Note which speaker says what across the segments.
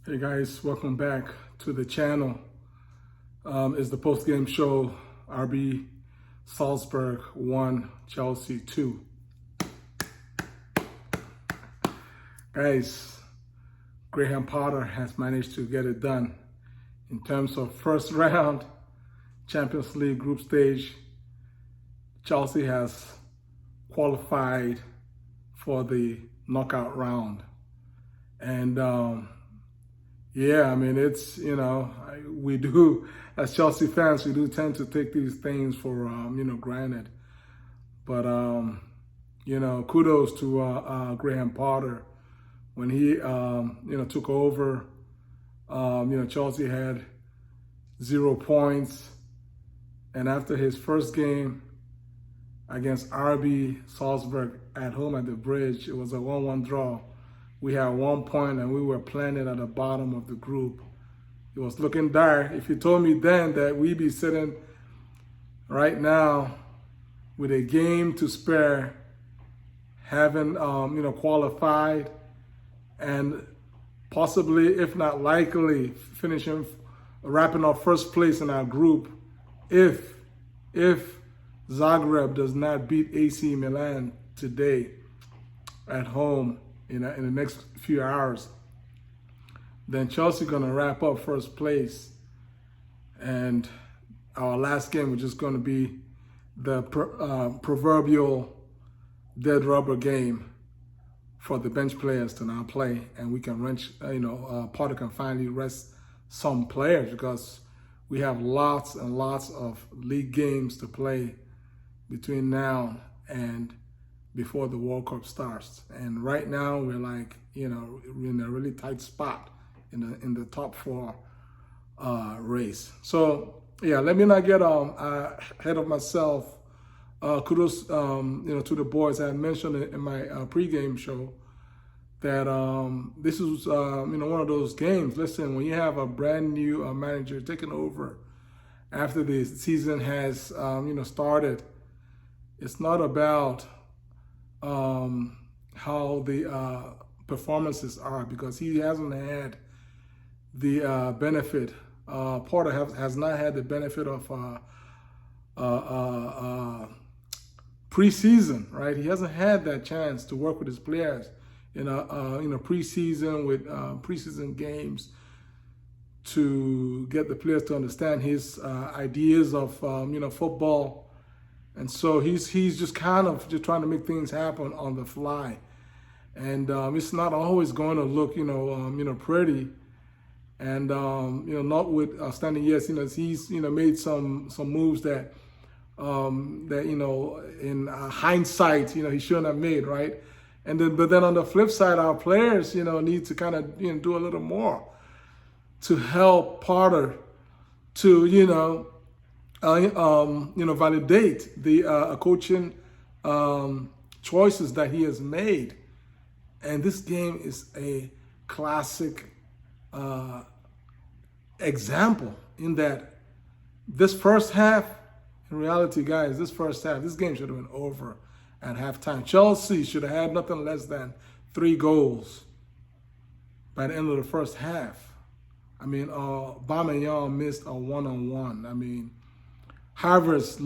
Speaker 1: Hey guys, welcome back to the channel. It's the post-game show. RB Salzburg 1, Chelsea 2. Guys, Graham Potter has managed to get it done. In terms of first round Champions League group stage, Chelsea has qualified for the knockout round. And yeah, I mean, it's, we do, as Chelsea fans, we do tend to take these things for, granted. But, kudos to Graham Potter. When he, took over, Chelsea had 0 points. And after his first game against RB Salzburg at home at the Bridge, it was a 1-1 draw. We had 1 point and we were planted at the bottom of the group. It was looking dire. If you told me then that we'd be sitting right now with a game to spare, having qualified and possibly, if not likely, wrapping up first place in our group, if Zagreb does not beat AC Milan today at home in the next few hours, then Chelsea gonna wrap up first place, and our last game is just gonna be the proverbial dead rubber game for the bench players to now play, and we can Potter can finally rest some players, because we have lots and lots of league games to play between now and before the World Cup starts. And right now we're we're in a really tight spot in the top 4 race. So yeah, let me not get ahead of myself. Kudos to the boys. I had mentioned it in my pregame show that this is one of those games. Listen, when you have a brand new manager taking over after the season has started, it's not about how the performances are, because he hasn't had the benefit. Porter has not had the benefit of preseason, right? He hasn't had that chance to work with his players in preseason with preseason games to get the players to understand his ideas of football. And so he's just kind of just trying to make things happen on the fly, and it's not always going to look pretty, and not with outstanding. Yes, he's made some moves that in hindsight he shouldn't have made, right? But then on the flip side, our players need to kind of do a little more to help Potter to validate the coaching choices that he has made. And this game is a classic example in that this first half, in reality, guys, this game should have been over at halftime. Chelsea should have had nothing less than 3 goals by the end of the first half. I mean, Aubameyang missed a 1-on-1. I mean, Havertz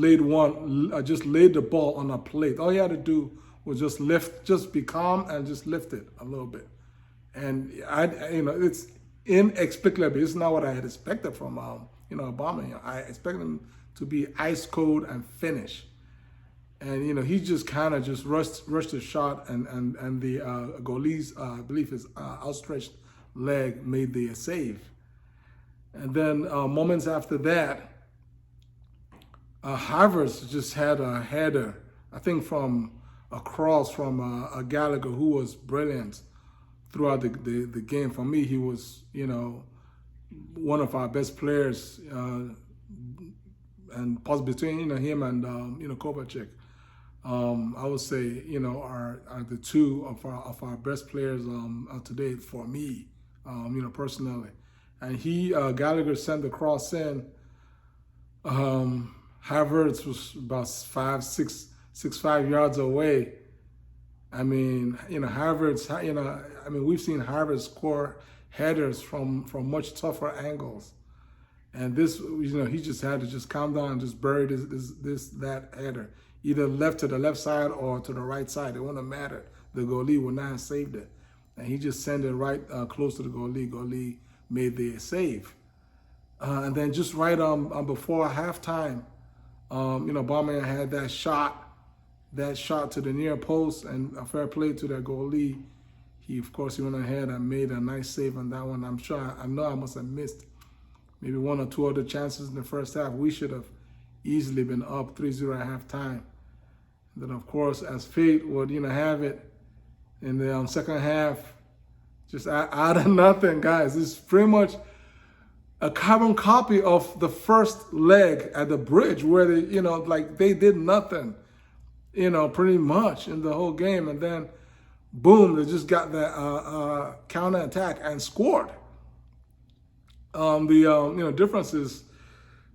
Speaker 1: just laid the ball on a plate. All he had to do was just be calm and just lift it a little bit. And it's inexplicable. It's not what I had expected from Aubameyang. I expected him to be ice cold and finish. And he just kind of just rushed the shot, and the goalie's I believe his outstretched leg made the save. And then moments after that, Havertz just had a header, I think from across from Gallagher, who was brilliant throughout the game. For me, he was, one of our best players, and possibly between him and Kovacic. I would say are the 2 of our best players today for me, personally. And Gallagher sent the cross in. Havertz was about 5 yards away. I mean, Havertz, I mean, we've seen Havertz score headers from much tougher angles. And this, he just had to just calm down and just bury that header. Either left to the left side or to the right side. It wouldn't matter. The goalie would not have saved it. And he just sent it right close to the goalie. Goalie made the save. And then just right before halftime, Aubameyang had that shot to the near post, and a fair play to that goalie. Of course, he went ahead and made a nice save on that one. I know I must have missed maybe one or two other chances in the first half. We should have easily been up 3-0 at halftime. Then, of course, as fate would, have it, in the second half, just out of nothing, guys. This is pretty much a carbon copy of the first leg at the bridge where they, they did nothing, pretty much in the whole game. And then, boom, they just got that counter attack and scored. The difference is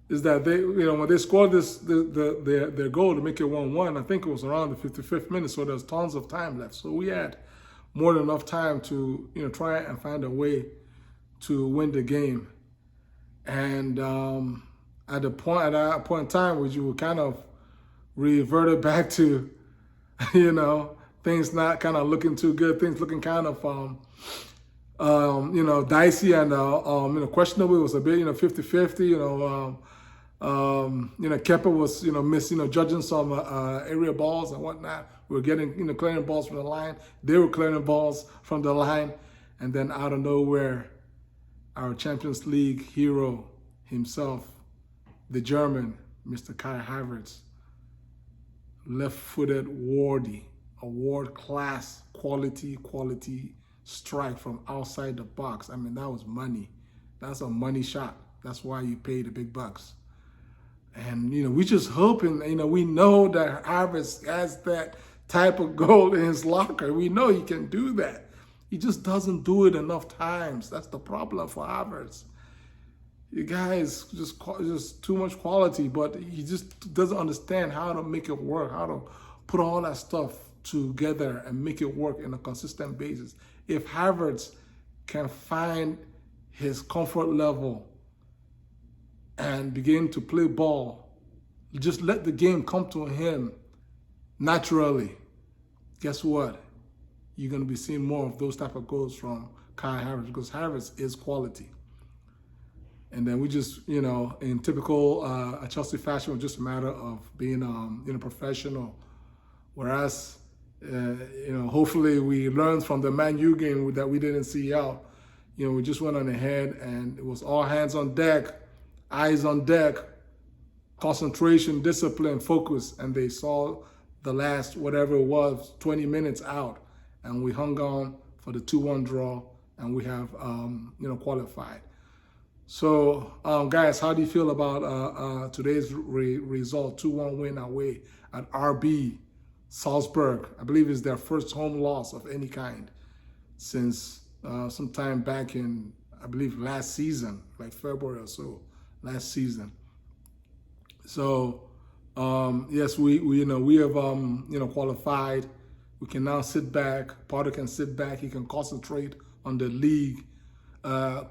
Speaker 1: that they, when they scored their goal to make it 1-1, I think it was around the 55th minute, so there's tons of time left. So we had more than enough time to, try and find a way to win the game. And at that point in time, where you were kind of reverted back to, things not kind of looking too good, things looking kind of dicey and, questionable. It was a bit, 50-50, Kepa was, missing, judging some area balls and whatnot. We were getting, clearing balls from the line. They were clearing balls from the line. And then out of nowhere, our Champions League hero himself, the German, Mr. Kai Havertz, left-footed wardy, a world-class quality strike from outside the box. I mean, that was money. That's a money shot. That's why you pay the big bucks. And, we just hoping, we know that Havertz has that type of goal in his locker. We know he can do that. He just doesn't do it enough times. That's the problem for Havertz. You guys, just too much quality, but he just doesn't understand how to make it work, how to put all that stuff together and make it work in a consistent basis. If Havertz can find his comfort level and begin to play ball, just let the game come to him naturally, guess what? You're going to be seeing more of those type of goals from Kai Havertz, because Havertz is quality. And then we just, in typical Chelsea fashion, it was just a matter of being, professional. Whereas, hopefully we learned from the Man U game that we didn't see out. We just went on ahead and it was all hands on deck, eyes on deck, concentration, discipline, focus. And they saw the last, whatever it was, 20 minutes out. And we hung on for the 2-1 draw, and we have, qualified. So, guys, how do you feel about today's result? 2-1 win away at RB Salzburg. I believe it's their first home loss of any kind since sometime back in, I believe, last season, like February or so, last season. So, yes, we have qualified. We can now sit back. Potter can sit back. He can concentrate on the league.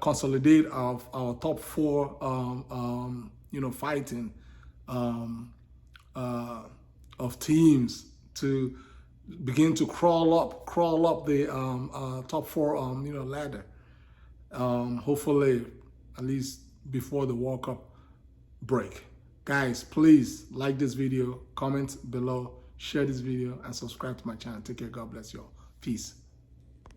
Speaker 1: Consolidate our top four, fighting of teams to begin to crawl up the top four, ladder. Hopefully, at least before the World Cup break. Guys, please like this video, comment below, share this video, and subscribe to my channel. Take care. God bless you all. Peace.